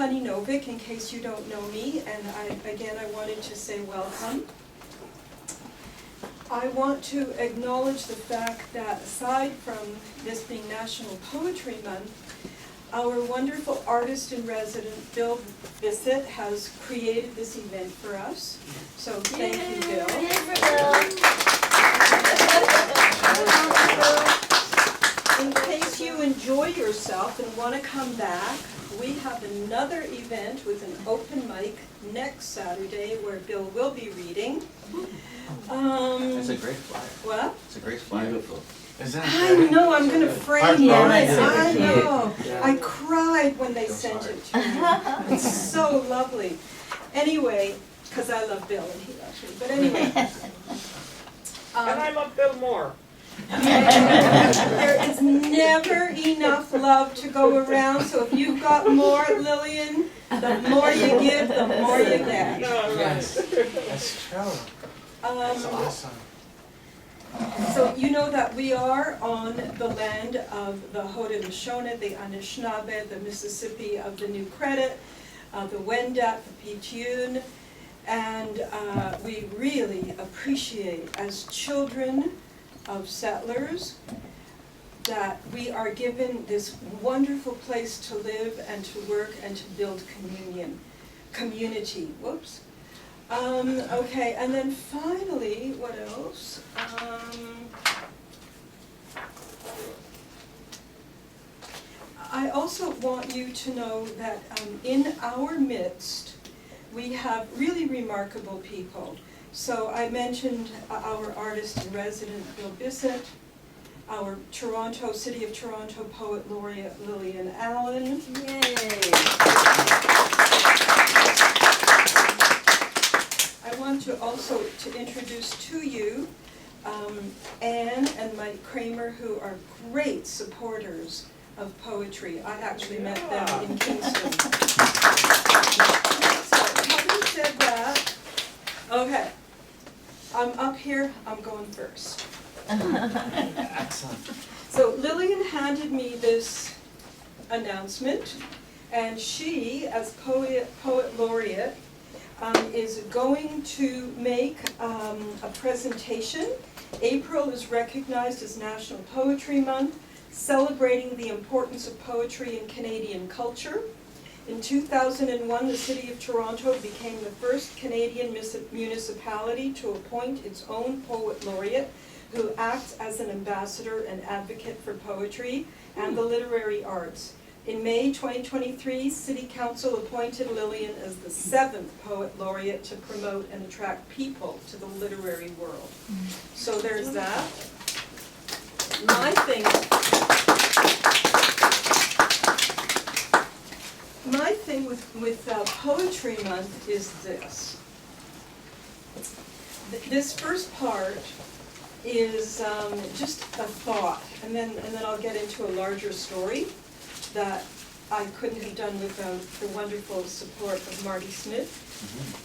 Honey Novick, in case you don't know me, and I wanted to say welcome. I want to acknowledge the fact that aside from this being National Poetry Month, our wonderful artist-in-resident, Bill Bissett, has created this event for us. So thank you, Bill. Yay for Bill. In case you enjoy yourself and want to come back, we have another event with an open mic next Saturday where Bill will be reading. It's a great flyer. What? It's a great flyer. Beautiful. I know, I'm going to frame it. I Yeah. know. I cried when they sent it to me. It's so lovely. Anyway, because I love Bill and he loves me. But anyway. And I love Bill more. There is never enough love to go around, so if you've got more, Lillian, the more you give, the more you get. Yes, that's true. That's awesome. So you know that we are on the land of the Haudenosaunee, the Anishinaabe, the Mississippi of the New Credit, the Wendat, the Picayune, and we really appreciate as children of settlers that we are given this wonderful place to live and to work and to build community. Whoops. Okay, and then finally, what else? I also want you to know that in our midst, we have really remarkable people. So I mentioned our artist-in-resident, Bill Bissett, our City of Toronto Poet Laureate, Lillian Allen. Yay. I want to also to introduce to you Anne and Mike Kramer, who are great supporters of poetry. I actually met them in Kingston. So having said that, okay, I'm up here, I'm going first. Excellent. So Lillian handed me this announcement, and she, as poet laureate, is going to make a presentation. April is recognized as National Poetry Month, celebrating the importance of poetry in Canadian culture. In 2001, the City of Toronto became the first Canadian municipality to appoint its own poet laureate, who acts as an ambassador and advocate for poetry and the literary arts. In May 2023, City Council appointed Lillian as the 7th poet laureate to promote and attract people to the literary world. So there's that. My thing with Poetry Month is this. This first part is just a thought, and then I'll get into a larger story that I couldn't have done without the wonderful support of Marty Smith.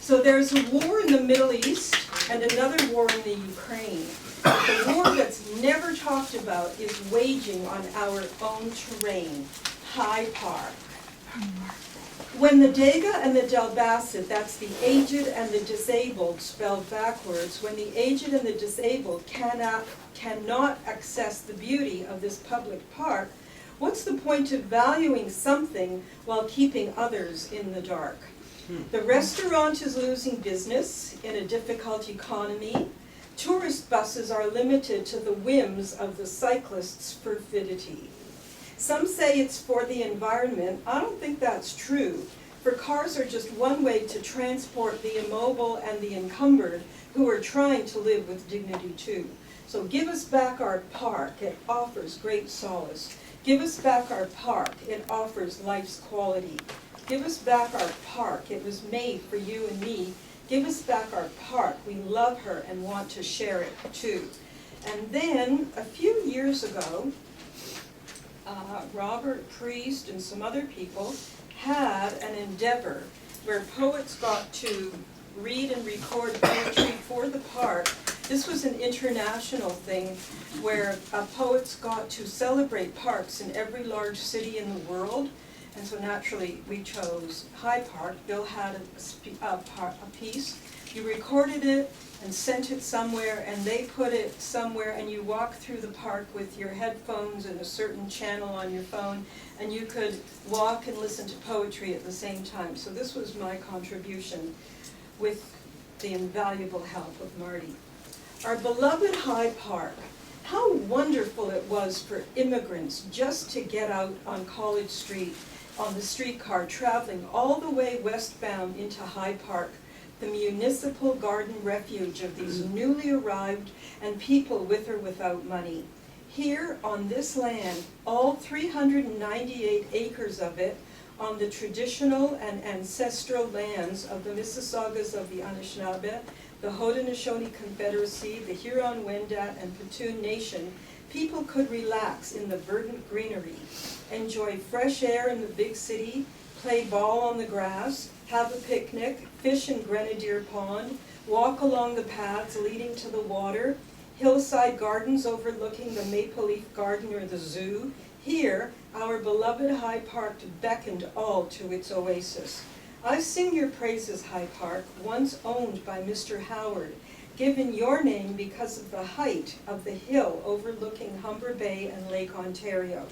So there's a war in the Middle East and another war in the Ukraine. The war that's never talked about is waging on our own terrain, High Park. When the Dega and the Delbassid, that's the aged and the disabled spelled backwards, when the aged and the disabled cannot access the beauty of this public park, what's the point of valuing something while keeping others in the dark? The restaurant is losing business in a difficult economy. Tourist buses are limited to the whims of the cyclist's perfidy. Some say it's for the environment. I don't think that's true, for cars are just one way to transport the immobile and the encumbered who are trying to live with dignity too. So give us back our park, it offers great solace. Give us back our park, it offers life's quality. Give us back our park, it was made for you and me. Give us back our park, we love her and want to share it too. And then, a few years ago, Robert Priest and some other people had an endeavor where poets got to read and record poetry for the park. This was an international thing where poets got to celebrate parks in every large city in the world, And so naturally, we chose Hyde Park. Bill had a piece. You recorded it and sent it somewhere, and they put it somewhere, and you walk through the park with your headphones and a certain channel on your phone, and you could walk and listen to poetry at the same time. So this was my contribution with the invaluable help of Marty. Our beloved Hyde Park. How wonderful it was for immigrants just to get out on College Street on the streetcar traveling all the way westbound into Hyde Park, the municipal garden refuge of these newly arrived and people with or without money. Here on this land, all 398 acres of it, on the traditional and ancestral lands of the Mississaugas of the Anishinaabe, the Haudenosaunee Confederacy, the Huron-Wendat, and Petun Nation, people could relax in the verdant greenery, enjoy fresh air in the big city, play ball on the grass, have a picnic, fish in Grenadier Pond, walk along the paths leading to the water, hillside gardens overlooking the Maple Leaf Garden or the zoo. Here, our beloved Hyde Park beckoned all to its oasis. I sing your praises, Hyde Park, once owned by Mr. Howard, given your name because of the height of the hill overlooking Humber Bay and Lake Ontario.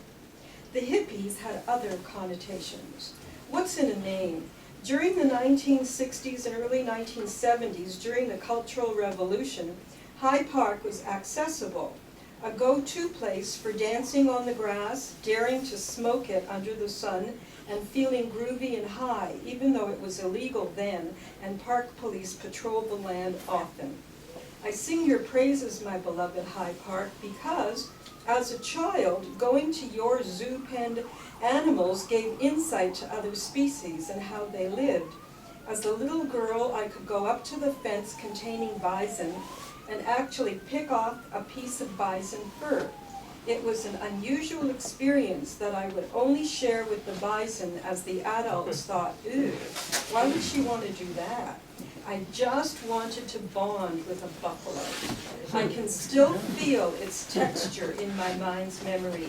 The hippies had other connotations. What's in a name? During the 1960s and early 1970s, during the Cultural Revolution, Hyde Park was accessible, a go-to place for dancing on the grass, daring to smoke it under the sun, and feeling groovy and high, even though it was illegal then, and park police patrolled the land often. I sing your praises, my beloved Hyde Park, because as a child, going to your zoo-penned animals gave insight to other species and how they lived. As a little girl, I could go up to the fence containing bison and actually pick off a piece of bison fur. It was an unusual experience that I would only share with the bison, as the adults thought, "Ew, why would she want to do that?" I just wanted to bond with a buffalo. I can still feel its texture in my mind's memory.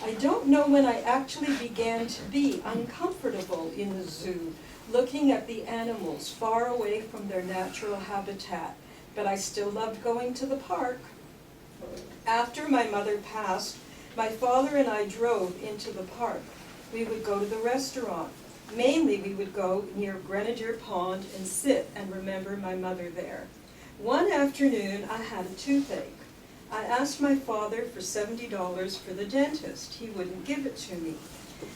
I don't know when I actually began to be uncomfortable in the zoo, looking at the animals far away from their natural habitat, but I still loved going to the park. After my mother passed, my father and I drove into the park. We would go to the restaurant. Mainly we would go near Grenadier Pond and sit and remember my mother there. One afternoon I had a toothache. I asked my father for $70 for the dentist. He wouldn't give it to me.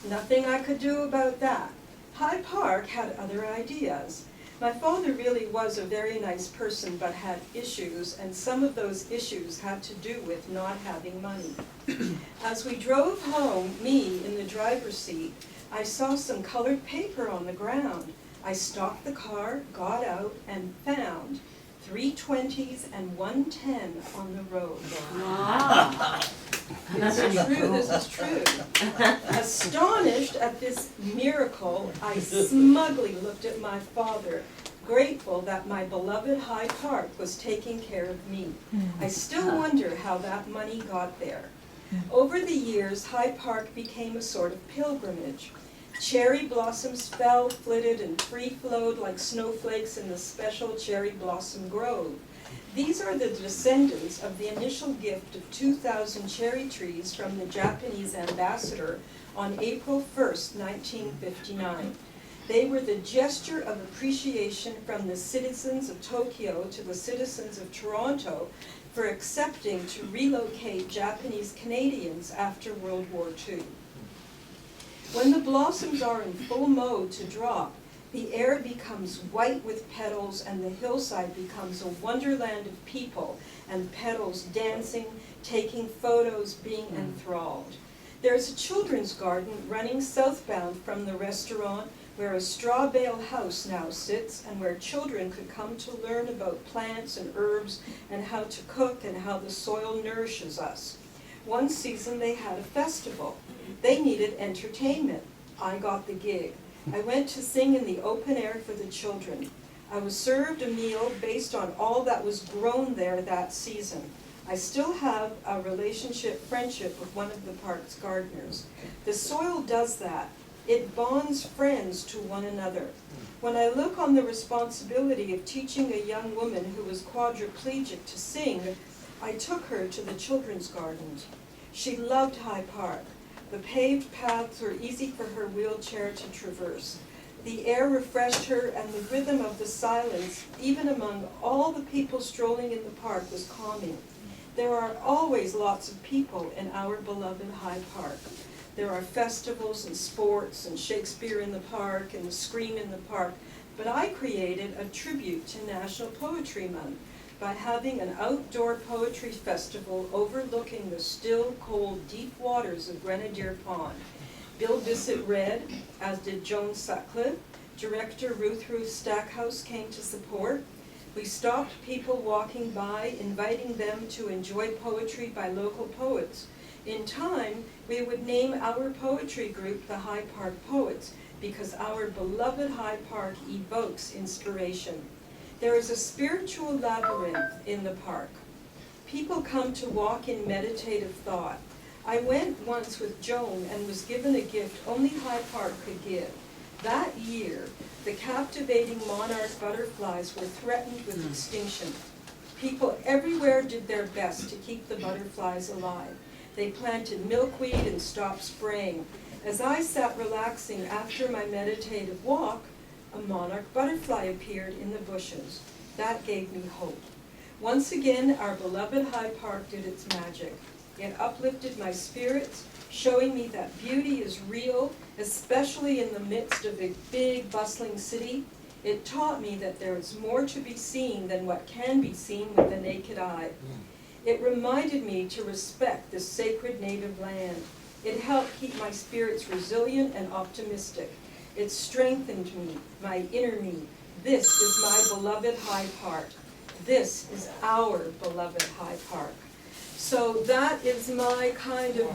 Nothing I could do about that. Hyde Park had other ideas. My father really was a very nice person, but had issues, and some of those issues had to do with not having money. As we drove home, me in the driver's seat, I saw some colored paper on the ground. I stopped the car, got out, and found 3 20s and 1 10 on the road. Wow. This is true. Astonished at this miracle, I smugly looked at my father, grateful that my beloved Hyde Park was taking care of me. I still wonder how that money got there. Over the years, Hyde Park became a sort of pilgrimage. Cherry blossoms fell, flitted, and free-flowed like snowflakes in the special cherry blossom grove. These are the descendants of the initial gift of 2,000 cherry trees from the Japanese ambassador on April 1st, 1959. They were the gesture of appreciation from the citizens of Tokyo to the citizens of Toronto for accepting to relocate Japanese Canadians after World War II. When the blossoms are in full mode to drop, the air becomes white with petals and the hillside becomes a wonderland of people and petals dancing, taking photos, being enthralled. There's a children's garden running southbound from the restaurant where a straw bale house now sits and where children could come to learn about plants and herbs and how to cook and how the soil nourishes us. One season they had a festival. They needed entertainment. I got the gig. I went to sing in the open air for the children. I was served a meal based on all that was grown there that season. I still have a friendship with one of the park's gardeners. The soil does that. It bonds friends to one another. When I look on the responsibility of teaching a young woman who was quadriplegic to sing, I took her to the children's gardens. She loved High Park. The paved paths were easy for her wheelchair to traverse. The air refreshed her, and the rhythm of the silence, even among all the people strolling in the park, was calming. There are always lots of people in our beloved Hyde Park. There are festivals and sports and Shakespeare in the park and the Scream in the park, but I created a tribute to National Poetry Month by having an outdoor poetry festival overlooking the still, cold, deep waters of Grenadier Pond. Bill Bissett read, as did Joan Sutcliffe. Director Ruth Stackhouse came to support. We stopped people walking by, inviting them to enjoy poetry by local poets. In time, we would name our poetry group the Hyde Park Poets because our beloved Hyde Park evokes inspiration. There is a spiritual labyrinth in the park. People come to walk in meditative thought. I went once with Joan and was given a gift only Hyde Park could give. That year, the captivating monarch butterflies were threatened with extinction. People everywhere did their best to keep the butterflies alive. They planted milkweed and stopped spraying. As I sat relaxing after my meditative walk, a monarch butterfly appeared in the bushes. That gave me hope. Once again, our beloved Hyde Park did its magic. It uplifted my spirits, showing me that beauty is real, especially in the midst of a big, bustling city. It taught me that there is more to be seen than what can be seen with the naked eye. It reminded me to respect this sacred native land. It helped keep my spirits resilient and optimistic. It strengthened me, my inner me. This is my beloved Hyde Park. This is our beloved Hyde Park. So that is my kind of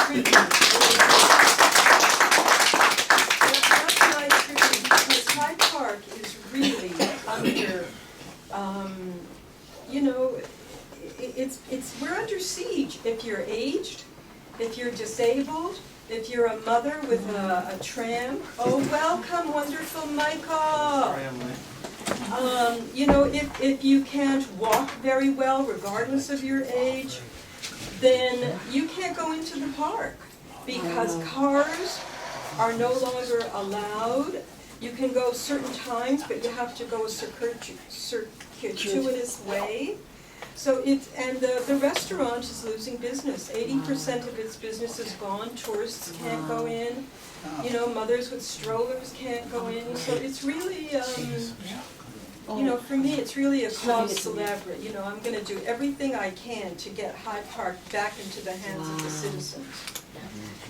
tribute. That's my tribute because Hyde Park is really under, you know, we're under siege. If you're aged, if you're disabled, if you're a mother with a tram, oh, welcome, wonderful Michael. You know, if you can't walk very well, regardless of your age, then you can't go into the park because cars are no longer allowed. You can go certain times, but you have to go a circuitous way. So the restaurant is losing business. 80% of its business is gone. Tourists can't go in. You know, mothers with strollers can't go in. So it's really, you know, for me, it's really a cause célèbre. You know, I'm going to do everything I can to get Hyde Park back into the hands of the citizens,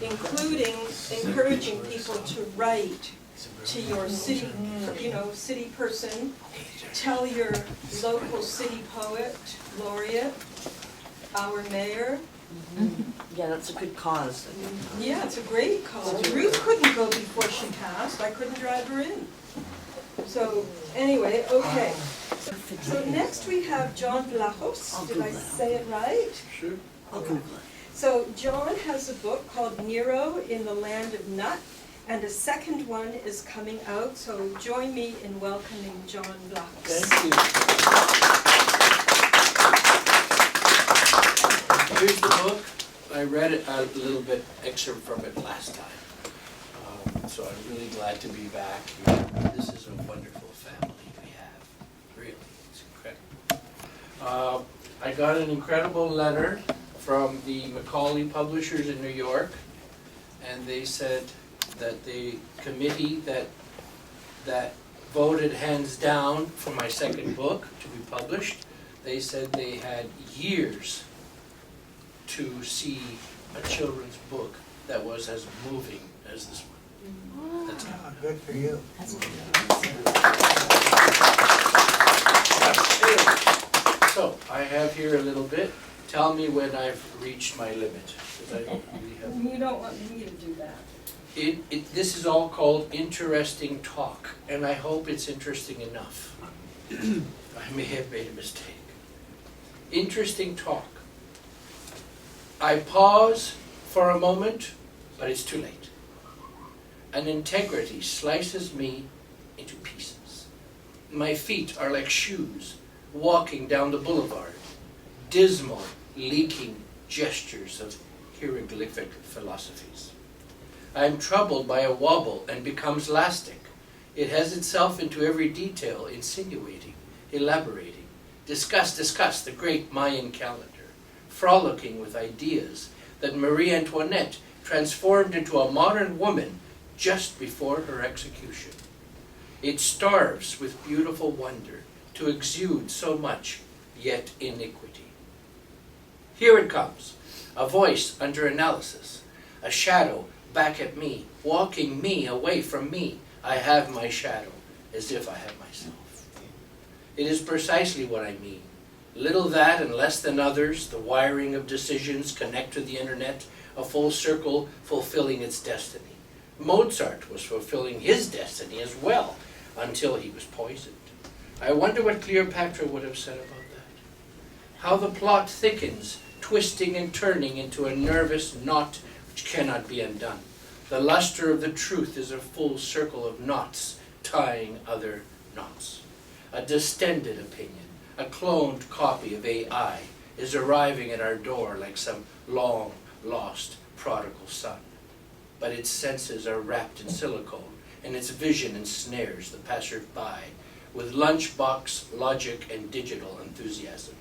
including encouraging people to write to your city, you know, city person. Tell your local city poet, laureate, our mayor. Yeah, that's a good cause. Yeah, it's a great cause. Ruth couldn't go before she passed. I couldn't drive her in. So anyway, okay. So next we have John Vlachos. Did I say it right? Sure. Okay. So John has a book called Nero in the Land of Nut, and a second one is coming out. So join me in welcoming John Vlachos. Thank you. Here's the book. I read it a little bit, excerpt from it last time. So I'm really glad to be back here. This is a wonderful family we have. Really, it's incredible. I got an incredible letter from the Macaulay publishers in New York, and they said that the committee that voted hands down for my second book to be published, they said they had years to see a children's book that was as moving as this one. That's it. Good for you. So I have here a little bit. Tell me when I've reached my limit, because I don't really have. You don't want me to do that. This is all called interesting talk, and I hope it's interesting enough. I may have made a mistake. Interesting talk. I pause for a moment, but it's too late. An integrity slices me into pieces. My feet are like shoes walking down the boulevard, dismal, leaking gestures of hieroglyphic philosophies. I am troubled by a wobble and becomes lastic. It has itself into every detail, insinuating, elaborating. Discuss, the great Mayan calendar, frolicking with ideas that Marie Antoinette transformed into a modern woman just before her execution. It starves with beautiful wonder to exude so much, yet iniquity. Here it comes, a voice under analysis, a shadow back at me, walking me away from me. I have my shadow, as if I have myself. It is precisely what I mean. Little that and less than others, the wiring of decisions connect to the internet, a full circle fulfilling its destiny. Mozart was fulfilling his destiny as well, until he was poisoned. I wonder what Cleopatra would have said about that. How the plot thickens, twisting and turning into a nervous knot which cannot be undone. The luster of the truth is a full circle of knots tying other knots. A distended opinion, a cloned copy of AI, is arriving at our door like some long-lost prodigal son. But its senses are wrapped in silicone, and its vision ensnares the passer-by with lunchbox logic and digital enthusiasm.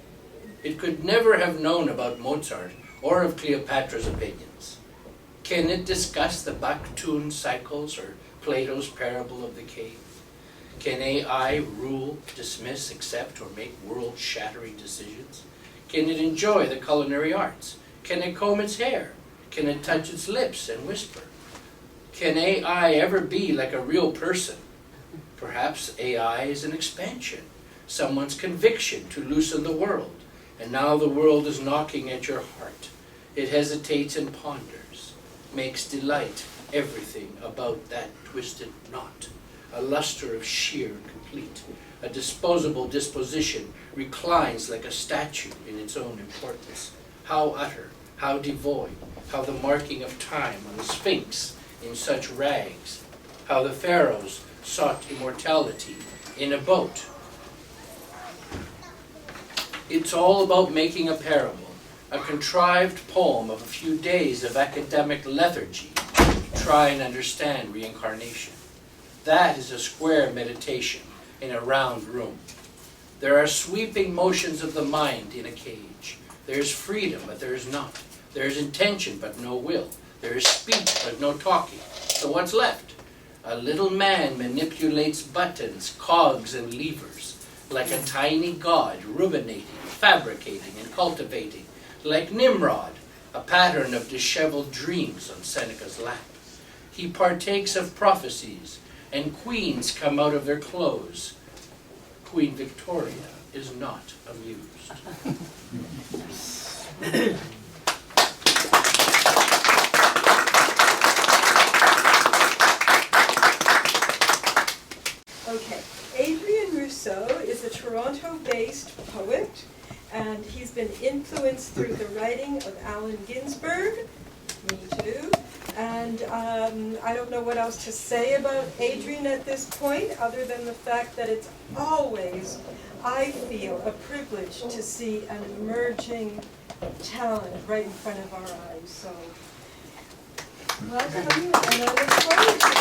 It could never have known about Mozart or of Cleopatra's opinions. Can it discuss the Baktun cycles or Plato's parable of the cave? Can AI rule, dismiss, accept, or make world-shattering decisions? Can it enjoy the culinary arts? Can it comb its hair? Can it touch its lips and whisper? Can AI ever be like a real person? Perhaps AI is an expansion, someone's conviction to loosen the world, and now the world is knocking at your heart. It hesitates and ponders, makes delight everything about that twisted knot. A luster of sheer complete, a disposable disposition reclines like a statue in its own importance. How utter, how devoid, how the marking of time on the Sphinx in such rags, how the pharaohs sought immortality in a boat. It's all about making a parable, a contrived poem of a few days of academic lethargy to try and understand reincarnation. That is a square meditation in a round room. There are sweeping motions of the mind in a cage. There is freedom, but there is not. There is intention, but no will. There is speech, but no talking. So what's left? A little man manipulates buttons, cogs, and levers, like a tiny god, ruminating, fabricating, and cultivating, like Nimrod, a pattern of disheveled dreams on Seneca's lap. He partakes of prophecies, and queens come out of their clothes. Queen Victoria is not amused. Okay, Adrian Russouw is a Toronto-based poet, and he's been influenced through the writing of Allen Ginsberg, me too, and I don't know what else to say about Adrian at this point, other than the fact that it's always, I feel, a privilege to see an emerging talent right in front of our eyes, so welcome, and I look forward to it.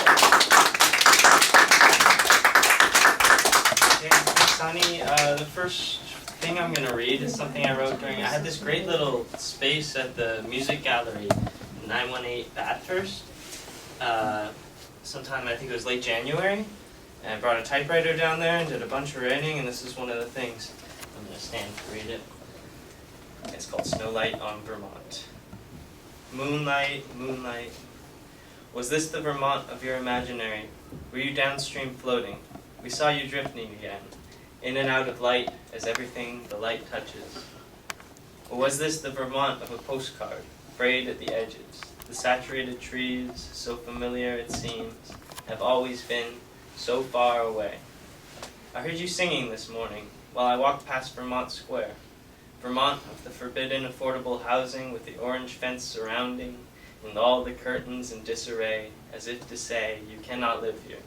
Sunny, the first thing I'm going to read is something I wrote during, I had this great little space at the music gallery, 918 Bathurst, sometime I think it was late January, and I brought a typewriter down there and did a bunch of writing, and this is one of the things. I'm going to stand to read it. It's called Snowlight on Vermont. Moonlight, moonlight, was this the Vermont of your imaginary? Were you downstream floating? We saw you drifting again, in and out of light as everything the light touches. Or was this the Vermont of a postcard, frayed at the edges? The saturated trees, so familiar it seems, have always been so far away. I heard you singing this morning while I walked past Vermont Square. Vermont of the forbidden affordable housing with the orange fence surrounding, and all the curtains in disarray, as if to say, you cannot live here.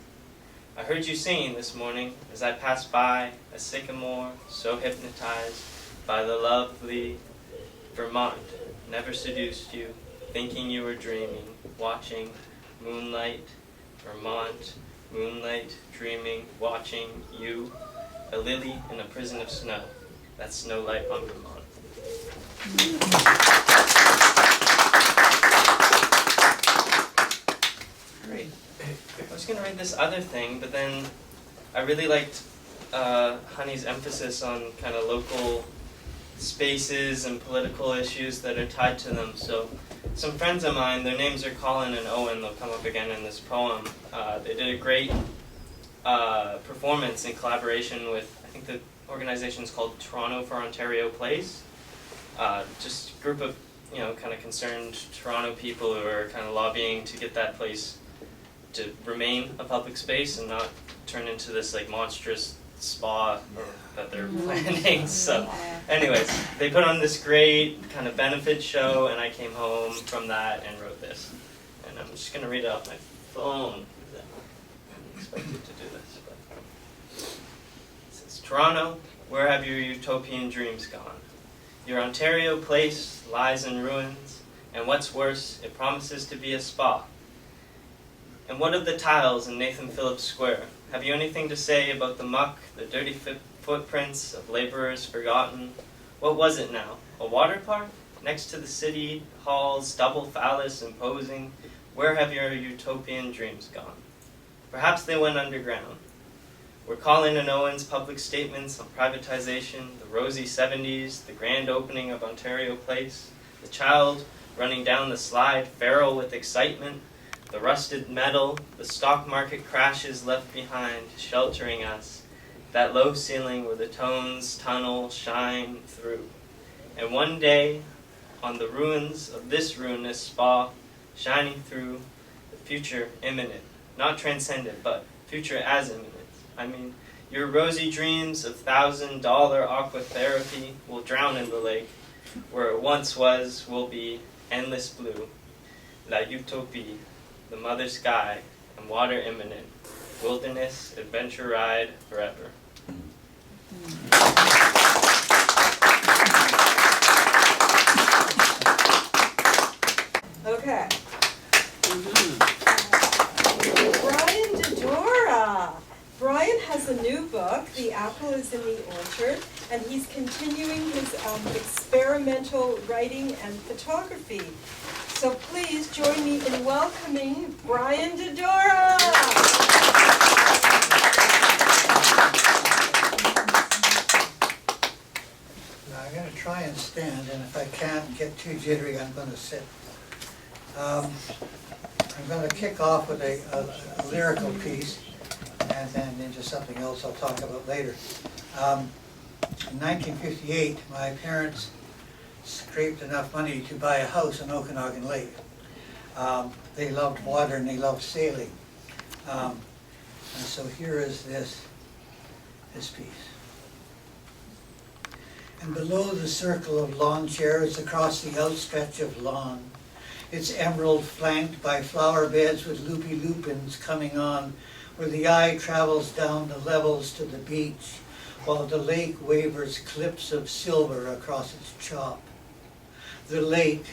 I heard you singing this morning as I passed by a sycamore, so hypnotized by the lovely Vermont, never seduced you, thinking you were dreaming, watching moonlight, Vermont, moonlight, dreaming, watching you, a lily in a prison of snow. That's snow light on Vermont. Great. I was going to read this other thing, but then I really liked Honey's emphasis on kind of local spaces and political issues that are tied to them. So some friends of mine, their names are Colin and Owen, they'll come up again in this poem. They did a great performance in collaboration with, I think the organization is called Toronto for Ontario Place. Just a group of, kind of concerned Toronto people who are kind of lobbying to get that place to remain a public space and not turn into this like monstrous spa that they're planning. So anyways, they put on this great kind of benefit show, and I came home from that and wrote this. And I'm just going to read it off my phone. I didn't expect it to do this. But it says, Toronto, where have your utopian dreams gone? Your Ontario place lies in ruins, and what's worse, it promises to be a spa. And what of the tiles in Nathan Phillips Square? Have you anything to say about the muck, the dirty footprints of laborers forgotten? What was it now? A water park? Next to the city hall's double phallus imposing? Where have your utopian dreams gone? Perhaps they went underground. We're calling in Owen's public statements on privatization, the rosy 70s, the grand opening of Ontario Place, the child running down the slide, feral with excitement, the rusted metal, the stock market crashes left behind, sheltering us, that low ceiling where the tones tunnel shine through. And one day, on the ruins of this ruinous spa, shining through, the future imminent, not transcendent, but future as imminent. I mean, your rosy dreams of $1,000 aquatherapy will drown in the lake, where it once was will be endless blue, la utopie, the mother sky, and water imminent, wilderness, adventure ride forever. Okay. Brian Dedora. Brian has a new book, The Apple is in the Orchard, and he's continuing his experimental writing and photography. So please join me in welcoming Brian Dedora. Now I'm going to try and stand, and if I can't get too jittery, I'm going to sit. I'm going to kick off with a lyrical piece, and then into something else I'll talk about later. In 1958, my parents scraped enough money to buy a house on Okanagan Lake. They loved water and they loved sailing. And so here is this piece. And below the circle of lawn chairs across the outstretch of lawn, its emerald flanked by flower beds with loopy lupins coming on, where the eye travels down the levels to the beach, while the lake wavers clips of silver across its chop. The lake,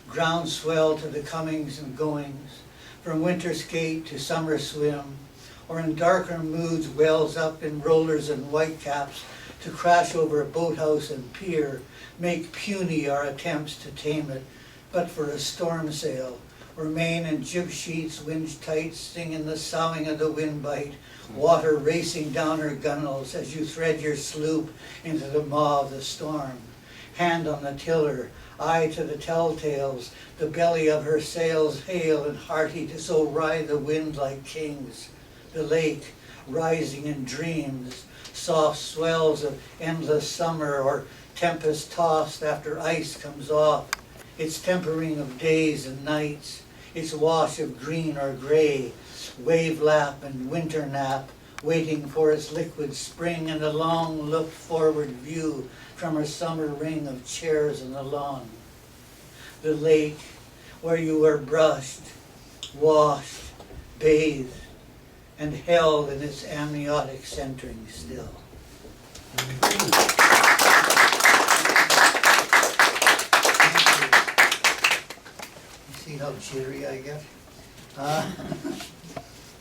ground swell to the comings and goings, from winter skate to summer swim, or in darker moods wells up in rollers and whitecaps to crash over boathouse and pier, make puny our attempts to tame it, but for a storm sail, where main and jib sheets winch tight sing in the soughing of the wind bite, water racing down her gunnels as you thread your sloop into the maw of the storm. Hand on the tiller, eye to the telltales, the belly of her sails hale and hearty to so ride the wind like kings. The lake, rising in dreams, soft swells of endless summer or tempest tossed after ice comes off, its tempering of days and nights, its wash of green or gray, wave lap and winter nap, waiting for its liquid spring and a long looked forward view from her summer ring of chairs on the lawn. The lake, where you were brushed, washed, bathed, and held in its amniotic centering still. You see how jittery I get?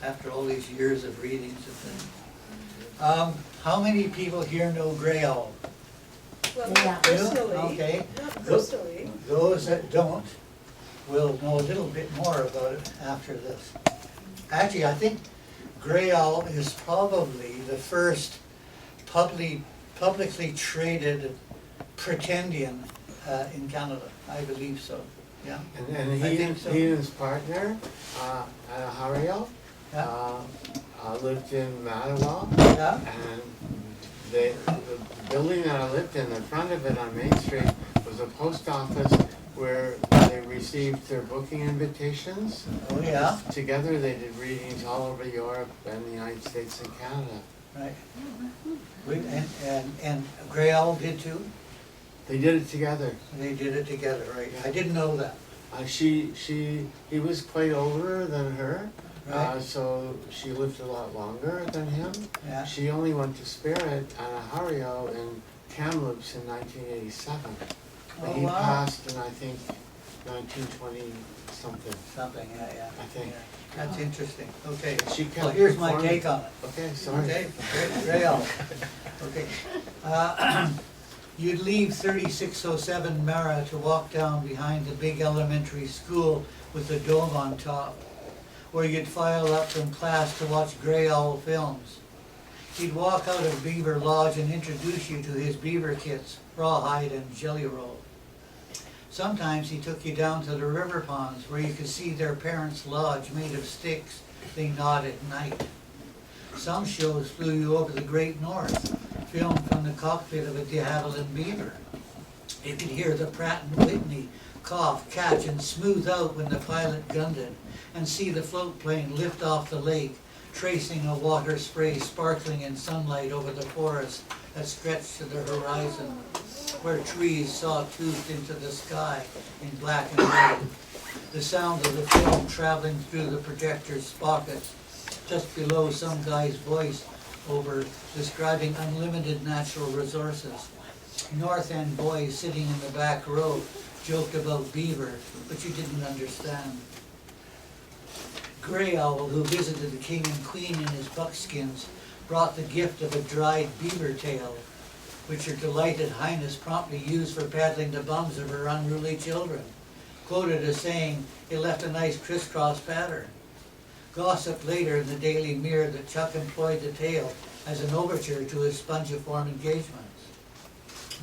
After all these years of readings of things. How many people here know Grey Owl? Well, Yeah. not personally, Okay. not personally. Those that don't will know a little bit more about it after this. Actually, I think Grey Owl is probably the first publicly traded pretendian in Canada. I believe so, yeah. And I he think so. he and his partner, Hariel, Yeah. lived in Mattawa, Yeah, and the building that I lived in, the front of it on Main Street, was a post office where they received their booking invitations. oh yeah, Together they did readings all over Europe and the United States and Canada. right. And Grey Owl did too? They did it together. They did it together, right? I didn't know that, He was quite older than her, right? so she lived a lot longer than him. Yeah, She only went to Spirit and Hario in Kamloops in 1987. Oh, And he wow. passed in, I think, 1920 something. something, yeah. I think. Yeah. That's interesting, okay. She kept Well, here's my performing. take on it. Okay, sorry. Okay, Grey Owl. Okay. You'd leave 3607 Mara to walk down behind the big elementary school with the dome on top, where you'd file up from class to watch Grey Owl films. He'd walk out of Beaver Lodge and introduce you to his beaver kits, rawhide and jelly roll. Sometimes he took you down to the river ponds where you could see their parents' lodge made of sticks they gnawed at night. Some shows flew you over the Great North, filmed from the cockpit of a de Havilland beaver. You could hear the Pratt & Whitney cough, catch, and smooth out when the pilot gunned it, and see the float plane lift off the lake, tracing a water spray sparkling in sunlight over the forest that stretched to the horizon, where trees saw-toothed into the sky in black and white. The sound of the film traveling through the projector's sprockets, just below some guy's voice over describing unlimited natural resources. North End boys sitting in the back row joked about beaver, but you didn't understand. Grey Owl, who visited the king and queen in his buckskins, brought the gift of a dried beaver tail, which her delighted highness promptly used for paddling the bums of her unruly children, quoted as saying it left a nice crisscross pattern. Gossip later in the Daily Mirror that Chuck employed the tail as an overture to his spongiform engagements.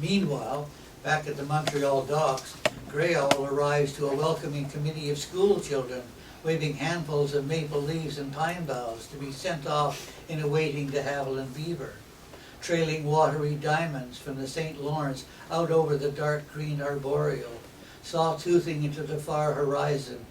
Meanwhile, back at the Montreal docks, Grey Owl arrives to a welcoming committee of school children, waving handfuls of maple leaves and pine boughs to be sent off in a waiting de Havilland beaver, trailing watery diamonds from the St. Lawrence out over the dark green arboreal, saw-toothing into the far horizon,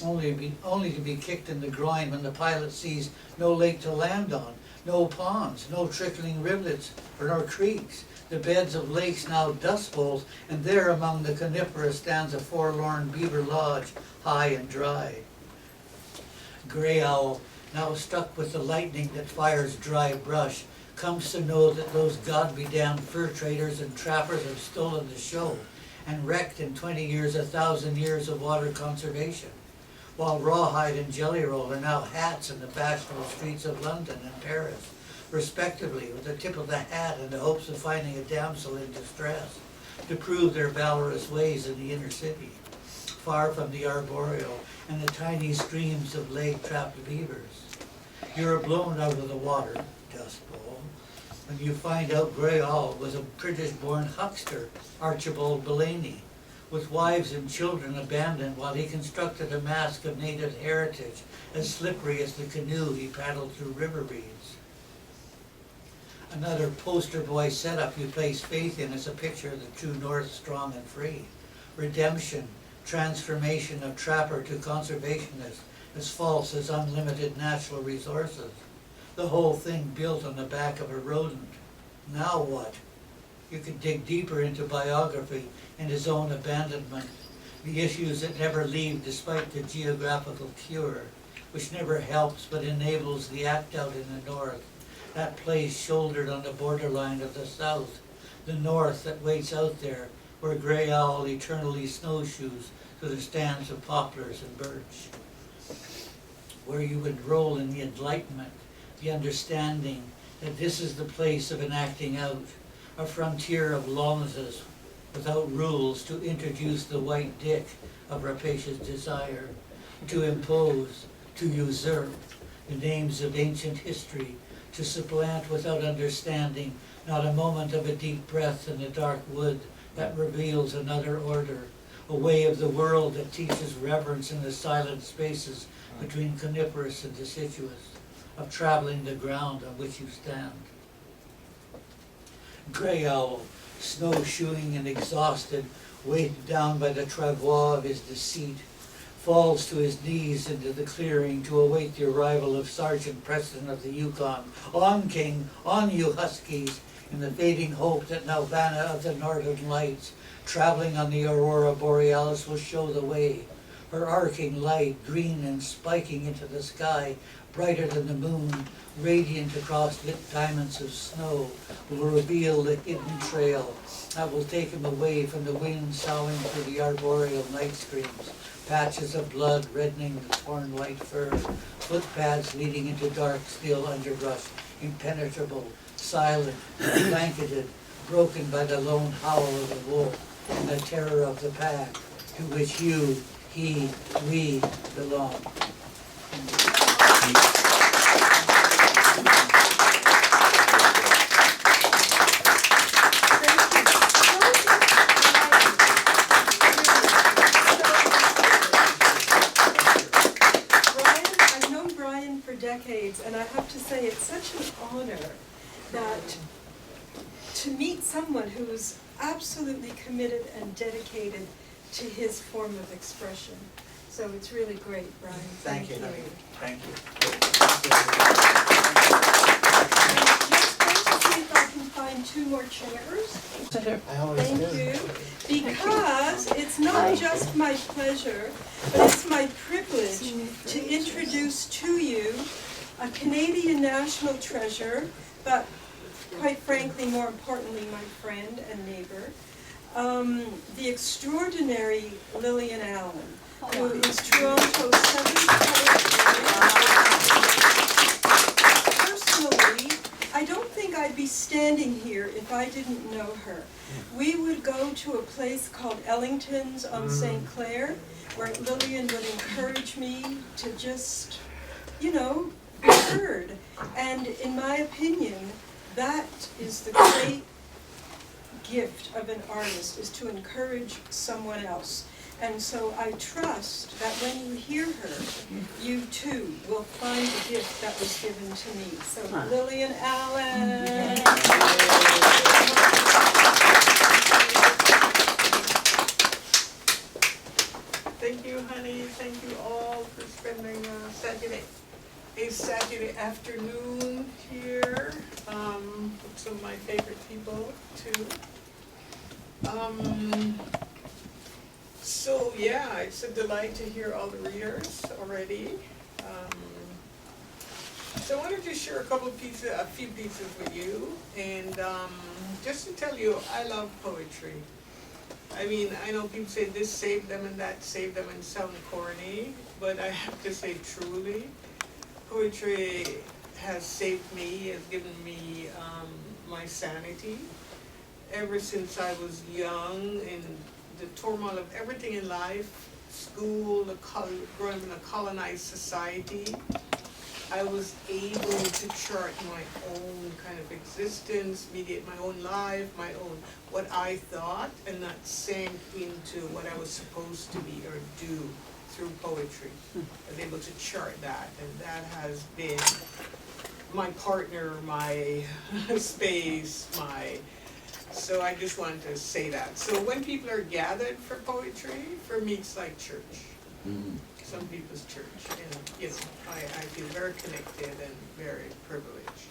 only to be kicked in the groin when the pilot sees no lake to land on, no ponds, no trickling rivulets or no creeks, the beds of lakes now dust bowls, and there among the coniferous stands a forlorn beaver lodge, high and dry. Grey Owl, now struck with the lightning that fires dry brush, comes to know that those God-be-damned fur traders and trappers have stolen the show and wrecked in 20 years 1,000 years of water conservation, while rawhide and jelly roll are now hats in the fashionable streets of London and Paris, respectively, with the tip of the hat in the hopes of finding a damsel in distress to prove their valorous ways in the inner city, far from the arboreal and the tiny streams of lake-trapped beavers. You're blown out of the water, dust bowl, when you find out Grey Owl was a British-born huckster, Archibald Bellany, with wives and children abandoned while he constructed a mask of native heritage as slippery as the canoe he paddled through river reeds. Another poster boy setup you place faith in is a picture of the true North strong and free. Redemption, transformation of trapper to conservationist, as false as unlimited natural resources. The whole thing built on the back of a rodent. Now what? You could dig deeper into biography and his own abandonment, the issues that never leave despite the geographical cure, which never helps but enables the act out in the north, that place shouldered on the borderline of the south, the north that waits out there, where gray owl eternally snowshoes through the stands of poplars and birch, where you would roll in the enlightenment, the understanding that this is the place of an acting out, a frontier of lawnses without rules to introduce the white dick of rapacious desire, to impose, to usurp the names of ancient history, to supplant without understanding, not a moment of a deep breath in the dark wood that reveals another order, a way of the world that teaches reverence in the silent spaces between coniferous and deciduous, of traveling the ground on which you stand. Gray owl, snowshoeing and exhausted, weighed down by the travois of his deceit, falls to his knees into the clearing to await the arrival of Sergeant Preston of the Yukon. On, King, on, you Huskies, in the fading hope that Nalvana of the Northern Lights, traveling on the Aurora Borealis, will show the way. Her arcing light, green and spiking into the sky, brighter than the moon, radiant across lit diamonds of snow, will reveal the hidden trail that will take him away from the wind soughing through the arboreal night streams, patches of blood reddening the torn white fur, footpaths leading into dark, still underbrush, impenetrable, silent, blanketed, broken by the lone howl of the wolf and the terror of the pack, to which you, he, we belong. Decades, and I have to say it's such an honor that to meet someone who's absolutely committed and dedicated to his form of expression. So it's really great, Brian. Thank you. I'm Thank you. just going to see if I can find 2 more chairs. I always Thank do. you, because it's not just my pleasure, but it's my privilege to introduce to you a Canadian national treasure, but quite frankly, more importantly, my friend and neighbor, the extraordinary Lillian Allen, who is Toronto's 7th poet. Personally, I don't think I'd be standing here if I didn't know her. We would go to a place called Ellington's on St. Clair, where Lillian would encourage me to just, you know, be heard. And in my opinion, that is the great gift of an artist, is to encourage someone else. And so I trust that when you hear her, you too will find the gift that was given to me. So Lillian Allen. Thank you, honey. Thank you all for spending a Saturday afternoon here with some of my favorite people too. So yeah, it's a delight to hear all the readers already. So I wanted to share a few pieces with you, and just to tell you, I love poetry. I mean, I know people say this saved them and that saved them and sound corny, but I have to say truly, poetry has saved me, has given me my sanity. Ever since I was young, in the turmoil of everything in life, school, growing up in a colonized society, I was able to chart my own kind of existence, mediate my own life, my own, what I thought, and not sank into what I was supposed to be or do through poetry. I was able to chart that, and that has been my partner, my space, so I just wanted to say that. So when people are gathered for poetry, for me it's like church. Some people's church, and you know, I feel very connected and very privileged.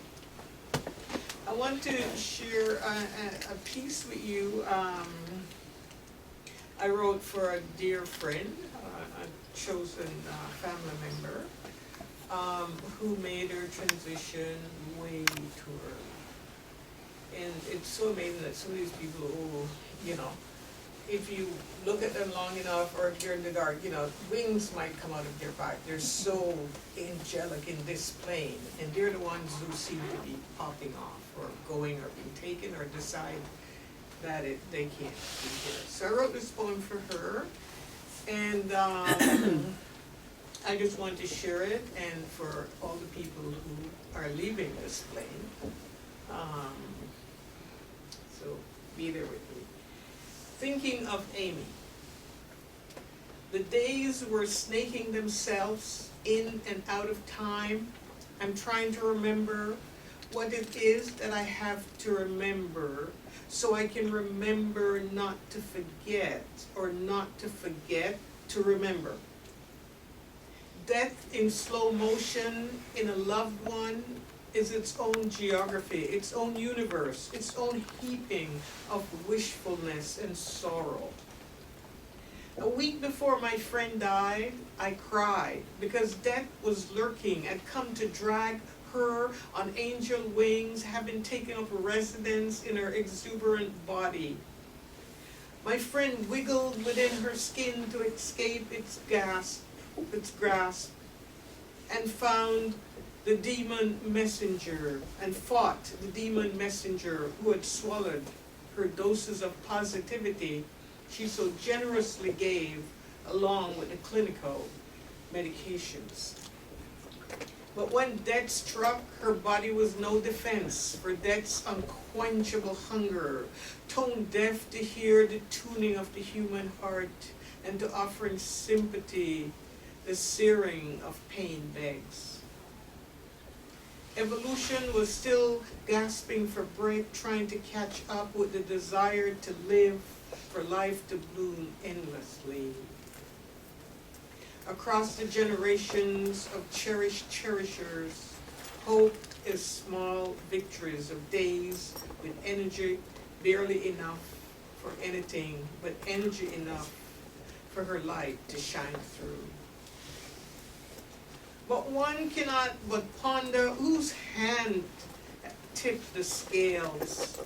I want to share a piece with you. I wrote for a dear friend, a chosen family member, who made her transition way too early. And it's so amazing that some of these people who, you know, if you look at them long enough, or if you're in the dark, you know, wings might come out of their back. They're so angelic in this plane, and they're the ones who seem to be popping off, or going, or being taken, or decide that they can't be here. So I wrote this poem for her, and I just wanted to share it, and for all the people who are leaving this plane. So be there with me. Thinking of Amy. The days were snaking themselves in and out of time. I'm trying to remember what it is that I have to remember, so I can remember not to forget, or not to forget to remember. Death in slow motion in a loved one is its own geography, its own universe, its own heaping of wishfulness and sorrow. A week before my friend died, I cried because death was lurking, had come to drag her on angel wings, having taken up residence in her exuberant body. My friend wiggled within her skin to escape its grasp, and found the demon messenger, and fought the demon messenger who had swallowed her doses of positivity she so generously gave, along with the clinical medications. But when death struck, her body was no defense for death's unquenchable hunger, tone deaf to hear the tuning of the human heart, and to offering sympathy, the searing of pain begs. Evolution was still gasping for breath, trying to catch up with the desire to live, for life to bloom endlessly. Across the generations of cherished cherishers, hope is small victories of days with energy barely enough for anything, but energy enough for her light to shine through. But one cannot but ponder whose hand tipped the scales,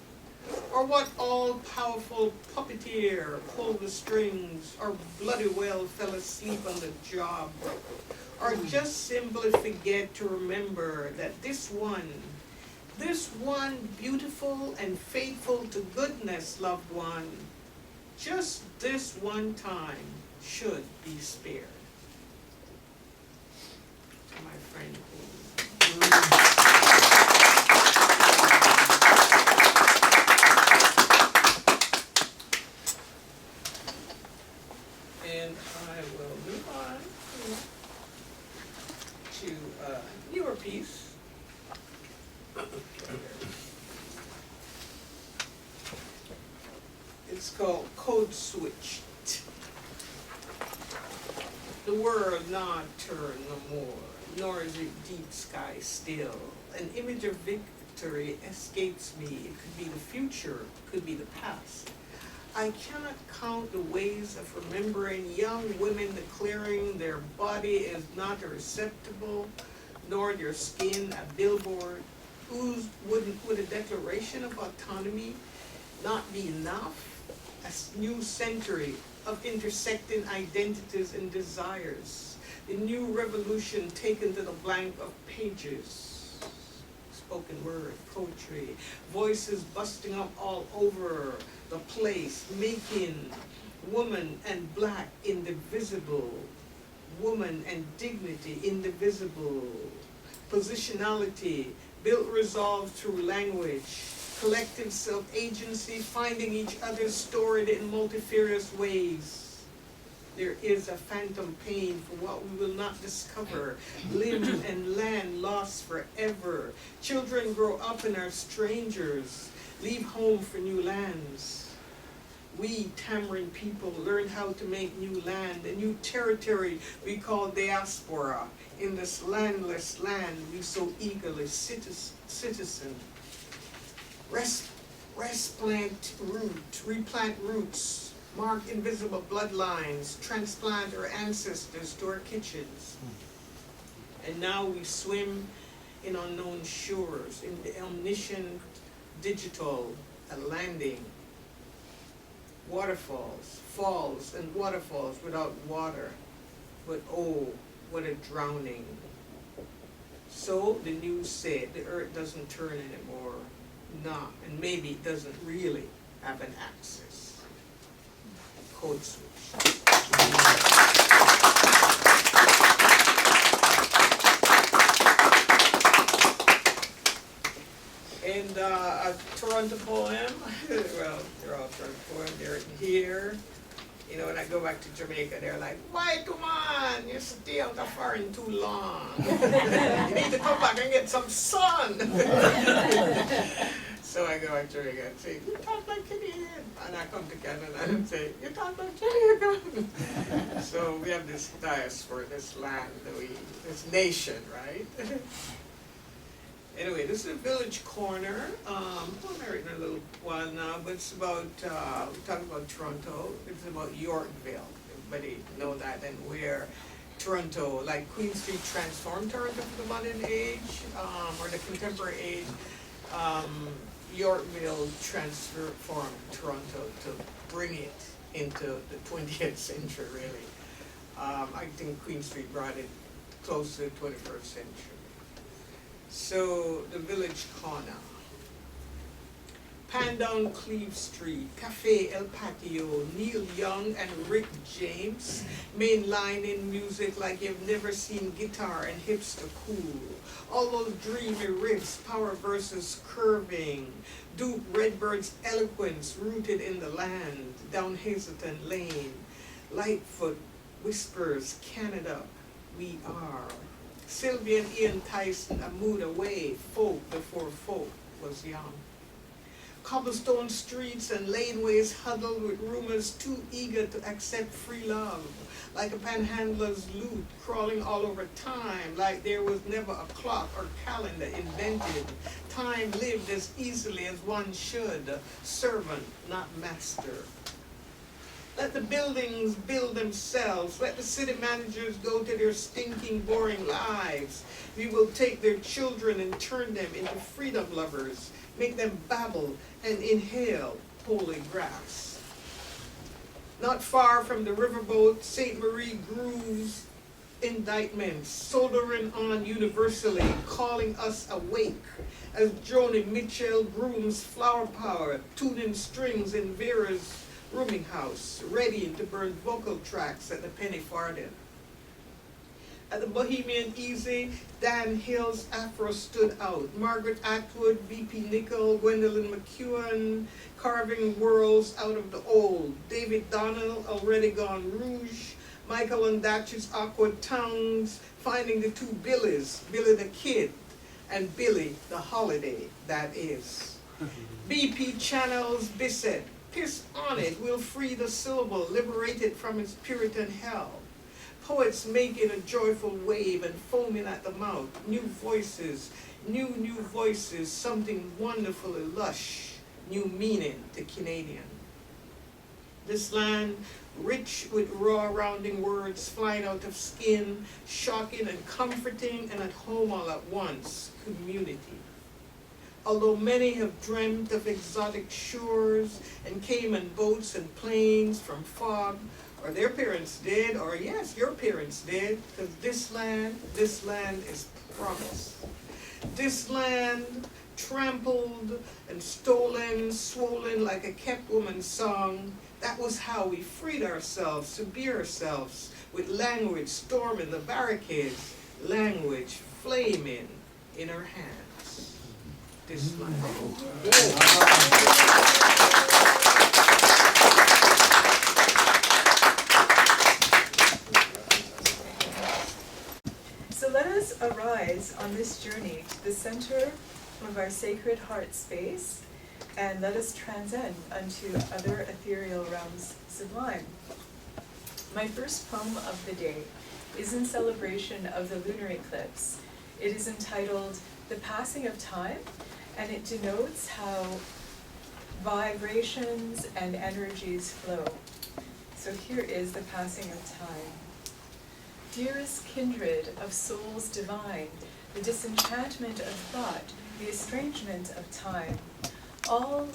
or what all-powerful puppeteer pulled the strings, or bloody well fell asleep on the job, or just simply forget to remember that this one beautiful and faithful to goodness loved one, just this one time should be spared. To my friend and I will move on to a newer piece. It's called Code Switched. The world not turned no more, nor is it deep sky still. An image of victory escapes me. It could be the future, could be the past. I cannot count the ways of remembering young women declaring their body is not acceptable, nor their skin a billboard. Would a declaration of autonomy not be enough? A new century of intersecting identities and desires. The new revolution taken to the blank of pages. Spoken word, poetry, voices busting up all over the place, making woman and black indivisible, woman and dignity indivisible, positionality, built resolve through language, collective self-agency, finding each other stored in multifarious ways. There is a phantom pain for what we will not discover, limb and land lost forever. Children grow up and are strangers, leave home for new lands. We, Tamarin people, learn how to make new land, a new territory we call diaspora, in this landless land we so eagerly citizen. Replant roots, mark invisible bloodlines, transplant our ancestors to our kitchens. And now we swim in unknown shores, in the omniscient digital, a landing, waterfalls, falls and waterfalls without water, but oh, what a drowning. So the news said the earth doesn't turn anymore, nah, and maybe it doesn't really have an axis. Code switch. And a Toronto poem, well, they're all Toronto poems, they're written here. You know, when I go back to Jamaica, they're like, why, come on, you stay out of foreign too long. You need to come back and get some sun. So I go back to Jamaica and say, you talk like Canadian. And I come to Canada and say, you talk like Jamaican. So we have this diaspora, this land, this nation, right? Anyway, this is a village corner. I'm married in a little while now, but it's about, we're talking about Toronto. It's about Yorkville. Everybody know that, and where Toronto, like Queen Street transformed Toronto for the modern age, or the contemporary age. Yorkville transformed Toronto to bring it into the 20th century, really. I think Queen Street brought it close to the 21st century. So, the village corner. Pan down Cleve Street, Cafe El Patio, Neil Young and Rick James, mainlining music like you've never seen guitar and hipster cool. All those dreamy riffs, power verses curving, Duke Redbird's eloquence rooted in the land, down Hazelton Lane, Lightfoot whispers, Canada, we are. Sylvia and Ian Tyson, a mood away, folk before folk was young. Cobblestone streets and laneways huddled with rumors too eager to accept free love, like a panhandler's loot crawling all over time, like there was never a clock or calendar invented. Time lived as easily as one should, servant, not master. Let the buildings build themselves. Let the city managers go to their stinking, boring lives. We will take their children and turn them into freedom lovers, make them babble and inhale holy grass. Not far from the riverboat, St. Marie grooves indictments, soldering on universally, calling us awake, as Joni Mitchell grooms flower power, tuning strings in Vera's rooming house, ready to burn vocal tracks at the penny farthing. At the Bohemian Easy, Dan Hill's afro stood out. Margaret Atwood, V.P. Nicol, Gwendolyn McEwen, carving worlds out of the old. David Donnell, already gone rouge. Michael Ondaatje's awkward tongues, finding the two Billies, Billy the Kid and Billy the Holiday, that is. B.P. Channel's Bissett, piss on it, we'll free the syllable, liberate it from its Puritan hell. Poets making a joyful wave and foaming at the mouth. New voices, new voices, something wonderfully lush, new meaning to Canadian. This land, rich with raw rounding words flying out of skin, shocking and comforting and at home all at once, community. Although many have dreamt of exotic shores and came in boats and planes from fog, or their parents did, or yes, your parents did, because this land is promised. This land, trampled and stolen, swollen like a kept woman's song, that was how we freed ourselves to be ourselves, with language storming the barricades, language flaming in our hands. This land. So let us arise on this journey to the center of our sacred heart space, and let us transcend unto other ethereal realms sublime. My first poem of the day is in celebration of the lunar eclipse. It is entitled The Passing of Time, and it denotes how vibrations and energies flow. So here is the passing of time. Dearest kindred of souls divine, the disenchantment of thought, the estrangement of time, all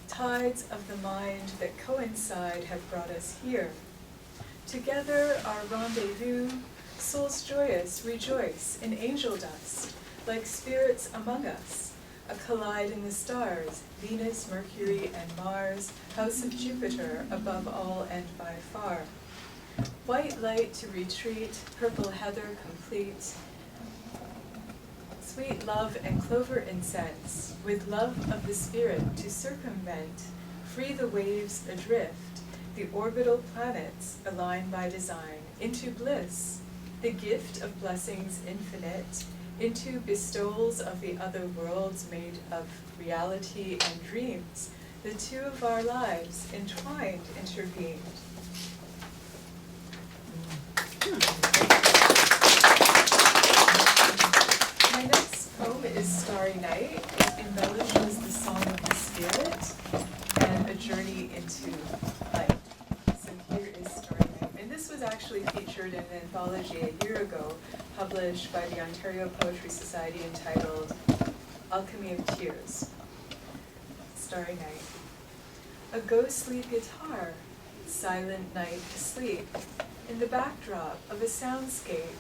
tides of the mind that coincide have brought us here. Together our rendezvous, souls joyous rejoice in angel dust, like spirits among us, a collide in the stars, Venus, Mercury, and Mars, house of Jupiter, above all and by far. White light to retreat, purple heather complete, sweet love and clover incense, with love of the spirit to circumvent, free the waves adrift, the orbital planets align by design, into bliss, the gift of blessings infinite, into bestowals of the other worlds made of reality and dreams, the two of our lives entwined, intervened. My next poem is Starry Night. It embellishes the song of the spirit and a journey into light. So here is Starry Night. And this was actually featured in an anthology a year ago, published by the Ontario Poetry Society, entitled Alchemy of Tears. Starry Night. A ghostly guitar, silent night asleep, in the backdrop of a soundscape,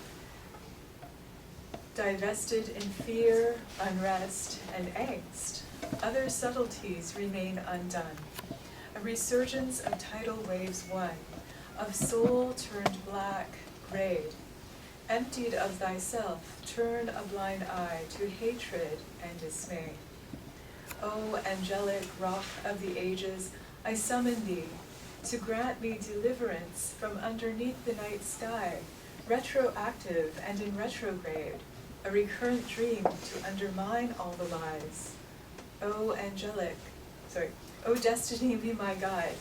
divested in fear, unrest, and angst. Other subtleties remain undone. A resurgence of tidal waves one, of soul turned black, grayed. Emptied of thyself, turn a blind eye to hatred and dismay. O angelic rock of the ages, I summon thee to grant me deliverance from underneath the night sky, retroactive and in retrograde, a recurrent dream to undermine all the lies. O destiny be my guide.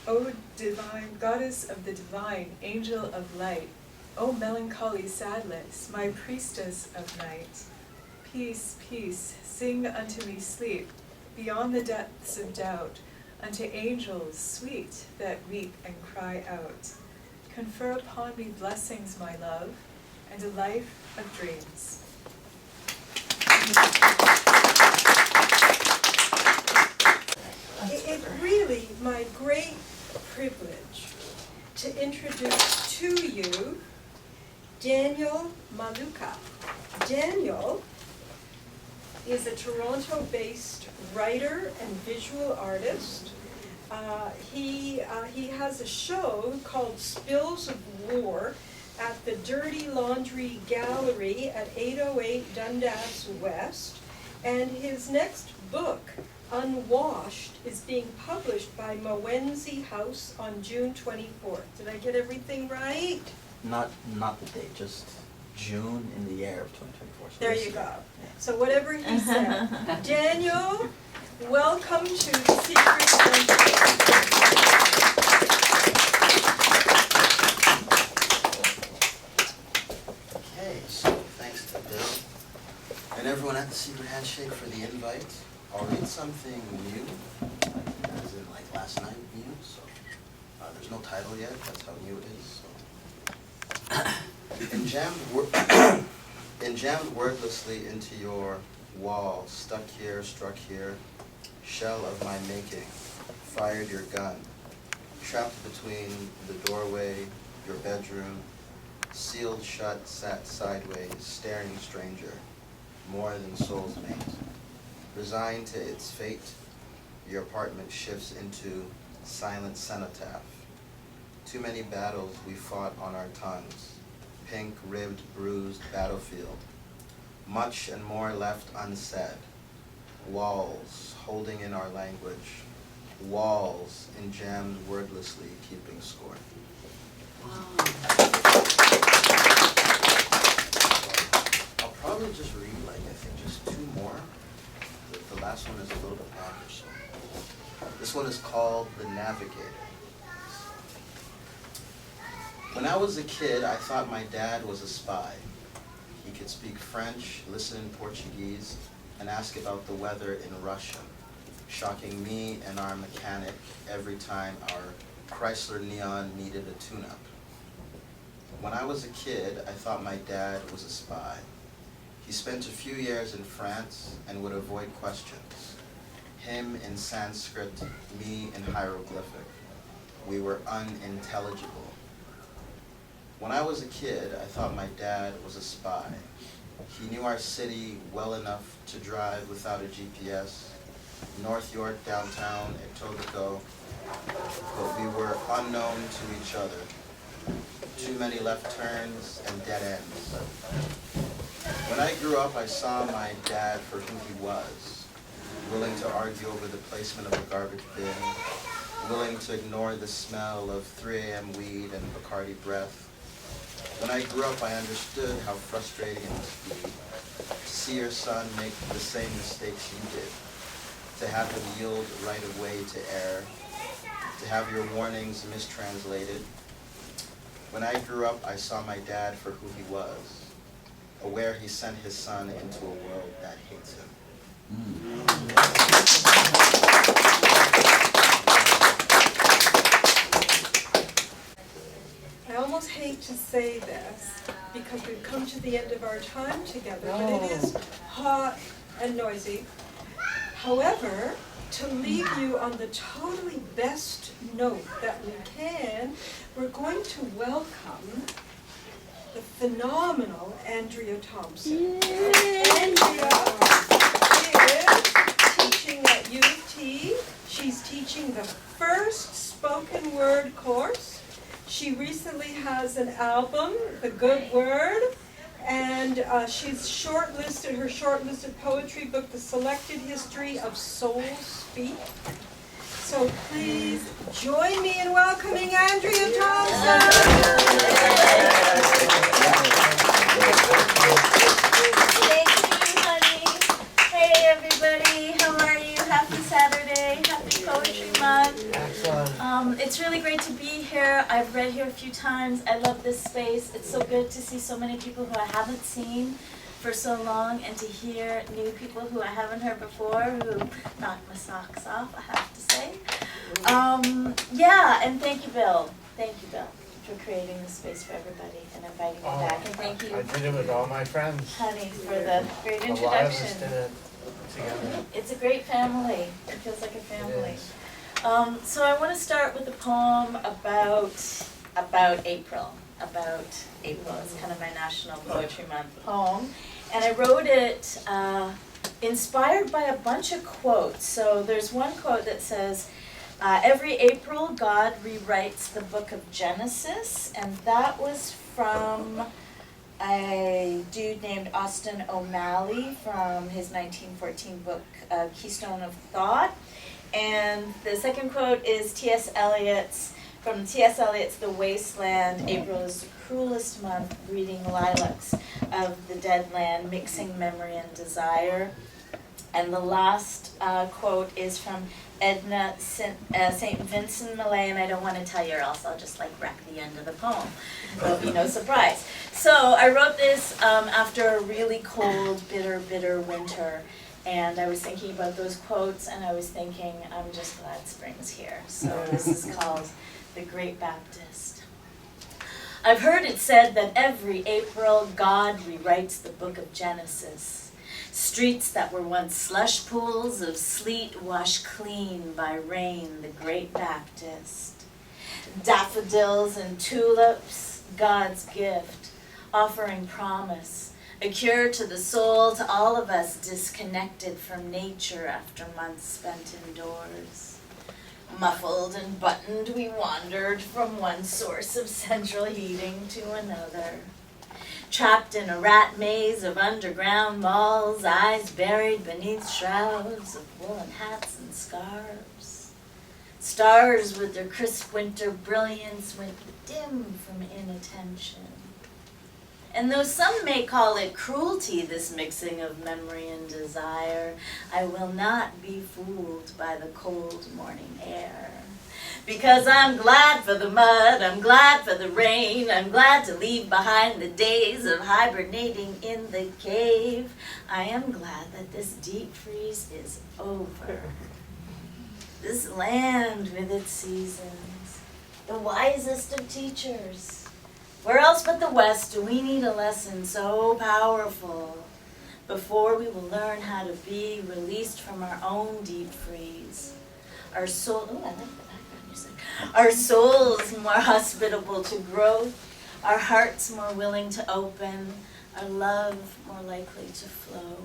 O divine goddess of the divine, angel of light. O melancholy sadness, my priestess of night. Peace, peace, sing unto me sleep, beyond the depths of doubt, unto angels sweet that weep and cry out. Confer upon me blessings, my love, and a life of dreams. It's really my great privilege to introduce to you Daniel Maluka. Daniel is a Toronto-based writer and visual artist. He has a show called Spills of War at the Dirty Laundry Gallery at 808 Dundas West. And his next book, Unwashed, is being published by Mowenzi House on June 24th. Did I get everything right? Not the date, just June in the year of 2024. So There this you year. go. Yeah. So whatever he said. Daniel, welcome to the Secret Handshake. Okay, so thanks to Bill and everyone at the Secret Handshake for the invite. I'll read something new, as in like last night new, so there's no title yet, that's how new it is. So. Enjammed wordlessly into your wall, stuck here, struck here, shell of my making, fired your gun, trapped between the doorway, your bedroom, sealed shut, sat sideways, staring stranger, more than soul's mate. Resigned to its fate, your apartment shifts into silent cenotaph. Too many battles we fought on our tongues, pink, ribbed, bruised battlefield. Much and more left unsaid. Walls holding in our language. Walls enjammed wordlessly keeping score. I'll probably just read I think just two more. The last one is a little bit longer, so. This one is called The Navigator. When I was a kid, I thought my dad was a spy. He could speak French, listen in Portuguese, and ask about the weather in Russian, shocking me and our mechanic every time our Chrysler Neon needed a tune-up. When I was a kid, I thought my dad was a spy. He spent a few years in France and would avoid questions. Him in Sanskrit, me in hieroglyphic. We were unintelligible. When I was a kid, I thought my dad was a spy. He knew our city well enough to drive without a GPS, North York downtown, Etobicoke, but we were unknown to each other. Too many left turns and dead ends. When I grew up, I saw my dad for who he was, willing to argue over the placement of a garbage bin, willing to ignore the smell of 3 a.m. weed and Bacardi breath. When I grew up, I understood how frustrating it must be to see your son make the same mistakes you did, to have him yield right of way to error, to have your warnings mistranslated. When I grew up, I saw my dad for who he was, aware he sent his son into a world that hates him. I almost hate to say this because we've come to the end of our time together, but it is hot and noisy. However, to leave you on the totally best note that we can, we're going to welcome the phenomenal Andrea Thompson. Andrea is teaching at U of T. She's teaching the first spoken word course. She recently has an album, The Good Word, and she's shortlisted, her shortlisted poetry book, The Selected History of Soul Speak. So please join me in welcoming Andrea Thompson. Thank you, honey. Hey, everybody. How are you? Happy Saturday. Happy Poetry Month. It's really great to be here. I've read here a few times. I love this space. It's so good to see so many people who I haven't seen for so long and to hear new people who I haven't heard before who knocked my socks off, I have to say. Yeah, and thank you, Bill. Thank you, Bill, for creating this space for everybody and inviting me back. And thank you, I did it with all my friends. honey, for the great A lot of us introduction. did it together. It's a great family. It feels like a family. It is. So I want to start with a poem about April. About April. It's kind of my National Poetry Month poem. And I wrote it inspired by a bunch of quotes. So there's one quote that says, every April God rewrites the book of Genesis. And that was from a dude named Austin O'Malley from his 1914 book, Keystone of Thought. And the second quote is T.S. Eliot's, from T.S. Eliot's The Wasteland, April is the cruelest month, breeding lilacs of the dead land, mixing memory and desire. And the last quote is from Edna St. Vincent Millay, and I don't want to tell you or else I'll just wreck the end of the poem. There'll be no surprise. So I wrote this after a really cold, bitter, bitter winter. And I was thinking about those quotes, and I was thinking, I'm just glad spring's here. So this is called The Great Baptist. I've heard it said that every April God rewrites the book of Genesis. Streets that were once slush pools of sleet washed clean by rain, the Great Baptist. Daffodils and tulips, God's gift, offering promise. A cure to the soul, to all of us disconnected from nature after months spent indoors. Muffled and buttoned, we wandered from one source of central heating to another. Trapped in a rat maze of underground malls, eyes buried beneath shrouds of woolen hats and scarves. Stars with their crisp winter brilliance went dim from inattention. And though some may call it cruelty, this mixing of memory and desire, I will not be fooled by the cold morning air. Because I'm glad for the mud, I'm glad for the rain, I'm glad to leave behind the days of hibernating in the cave. I am glad that this deep freeze is over. This land with its seasons, the wisest of teachers. Where else but the West do we need a lesson so powerful before we will learn how to be released from our own deep freeze? Our soul, ooh, I like the background music. Our souls more hospitable to growth, our hearts more willing to open, our love more likely to flow.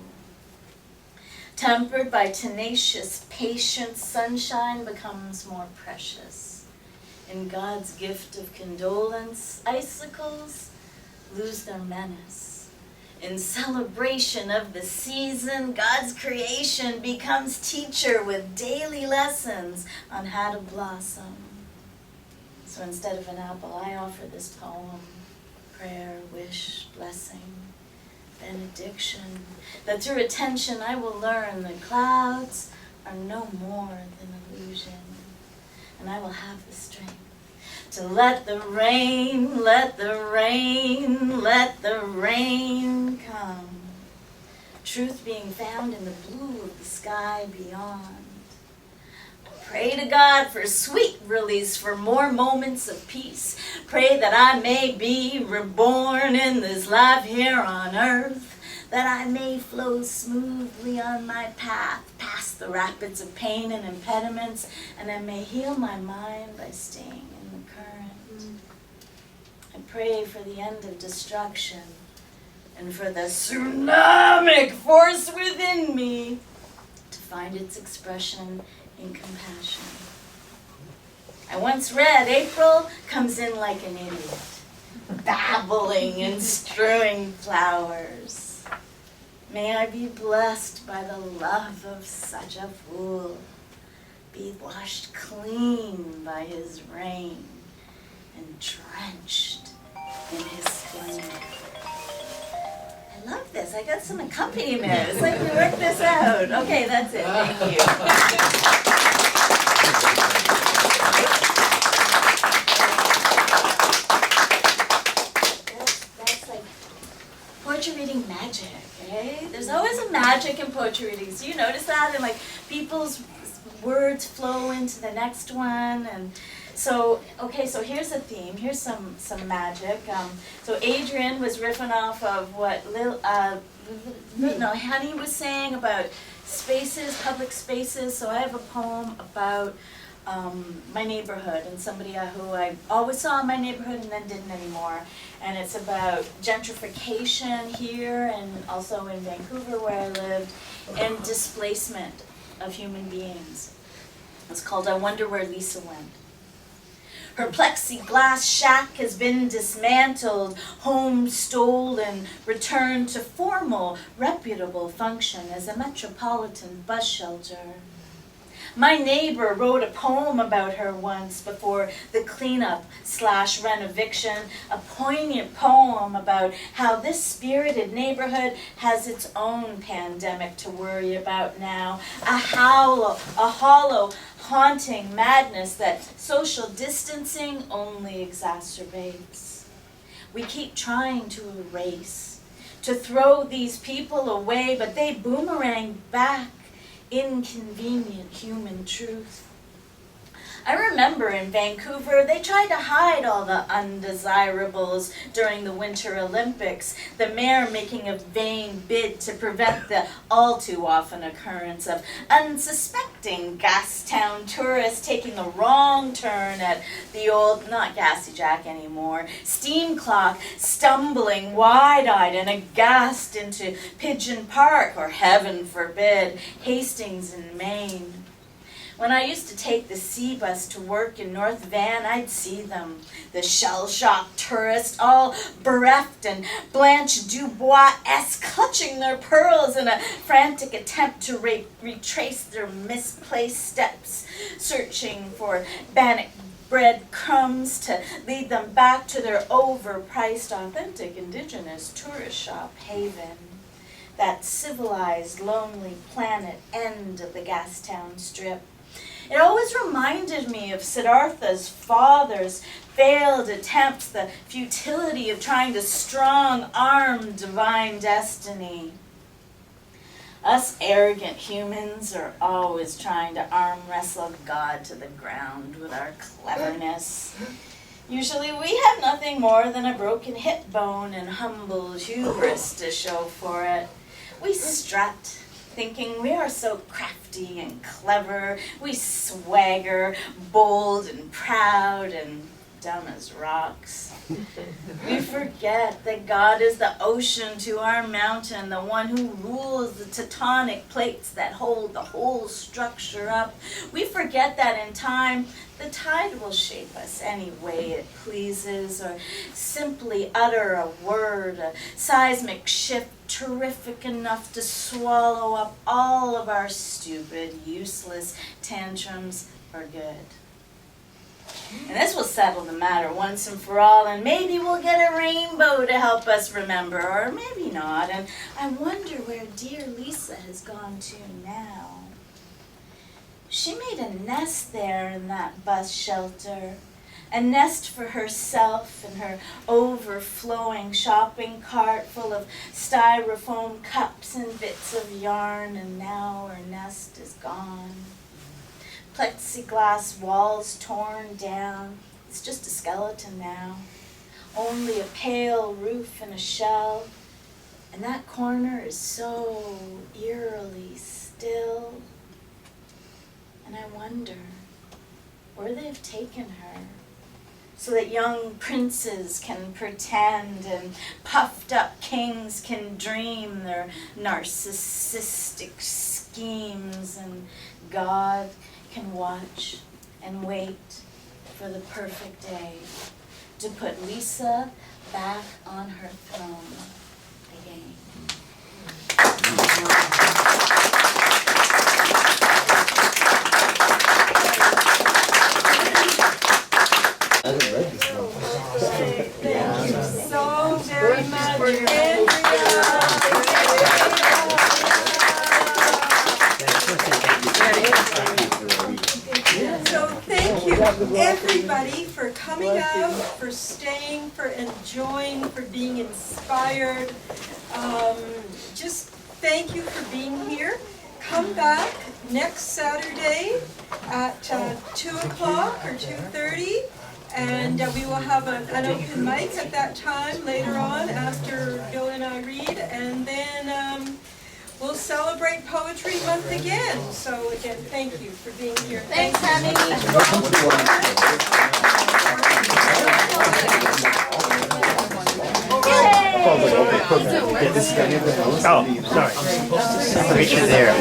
Tempered by tenacious patience, sunshine becomes more precious. In God's gift of condolence, icicles lose their menace. In celebration of the season, God's creation becomes teacher with daily lessons on how to blossom. So instead of an apple, I offer this poem, prayer, wish, blessing, benediction, that through attention I will learn that clouds are no more than illusion, and I will have the strength to let the rain, let the rain, let the rain come. Truth being found in the blue of the sky beyond. Pray to God for sweet release, for more moments of peace. Pray that I may be reborn in this life here on earth, that I may flow smoothly on my path, past the rapids of pain and impediments, and I may heal my mind by staying in the current. I pray for the end of destruction and for the tsunamic force within me to find its expression in compassion. I once read, April comes in like an idiot, babbling and strewing flowers. May I be blessed by the love of such a fool, be washed clean by his rain, and drenched in his splendor. I love this. I got some accompaniment. It's like we worked this out. Okay, that's it. Thank you. That's like poetry reading magic, eh? There's always a magic in poetry readings. Do you notice that? And like people's words flow into the next one, and so, okay, so here's a theme. Here's some magic. So Adrian was riffing off of what Honey was saying about spaces, public spaces. So I have a poem about my neighborhood and somebody who I always saw in my neighborhood and then didn't anymore. And it's about gentrification here and also in Vancouver where I lived, and displacement of human beings. It's called I Wonder Where Lisa Went. Her plexiglass shack has been dismantled, home stolen, returned to formal, reputable function as a metropolitan bus shelter. My neighbor wrote a poem about her once before the cleanup/renoviction, a poignant poem about how this spirited neighborhood has its own pandemic to worry about now, a hollow, haunting madness that social distancing only exacerbates. We keep trying to erase, to throw these people away, but they boomerang back inconvenient human truth. I remember in Vancouver, they tried to hide all the undesirables during the Winter Olympics, the mayor making a vain bid to prevent the all too often occurrence of unsuspecting Gastown tourists taking the wrong turn at the old, not Gassy Jack anymore, steam clock, stumbling wide-eyed and aghast into Pigeon Park, or heaven forbid, Hastings in Maine. When I used to take the C bus to work in North Van, I'd see them, the shell-shocked tourists, all bereft and Blanche Dubois-esque, clutching their pearls in a frantic attempt to retrace their misplaced steps, searching for bannock bread crumbs to lead them back to their overpriced, authentic, indigenous tourist shop haven. That civilized, lonely planet end of the Gastown Strip. It always reminded me of Siddhartha's father's failed attempts, the futility of trying to strong-arm divine destiny. Us arrogant humans are always trying to arm wrestle God to the ground with our cleverness. Usually we have nothing more than a broken hip bone and humble hubris to show for it. We strut, thinking we are so crafty and clever. We swagger, bold and proud and dumb as rocks. We forget that God is the ocean to our mountain, the one who rules the tectonic plates that hold the whole structure up. We forget that in time, the tide will shape us any way it pleases, or simply utter a word, a seismic shift terrific enough to swallow up all of our stupid, useless tantrums for good. And this will settle the matter once and for all, and maybe we'll get a rainbow to help us remember, or maybe not. And I wonder where dear Lisa has gone to now. She made a nest there in that bus shelter, a nest for herself and her overflowing shopping cart full of styrofoam cups and bits of yarn, and now her nest is gone. Plexiglass walls torn down. It's just a skeleton now. Only a pale roof and a shell. And that corner is so eerily still. And I wonder where they've taken her, so that young princes can pretend and puffed up kings can dream their narcissistic schemes, and God can watch and wait for the perfect day to put Lisa back on her throne again. Thank you so very much, Andrea. So thank you, everybody, for coming out, for staying, for enjoying, for being inspired. Just thank you for being here. Come back next Saturday at 2 o'clock or 2:30. And we will have an open mic at that time later on after Bill and I read. And then we'll celebrate Poetry Month again. So again, thank you for being here. Thanks, honey. Oh, sorry. Preacher there.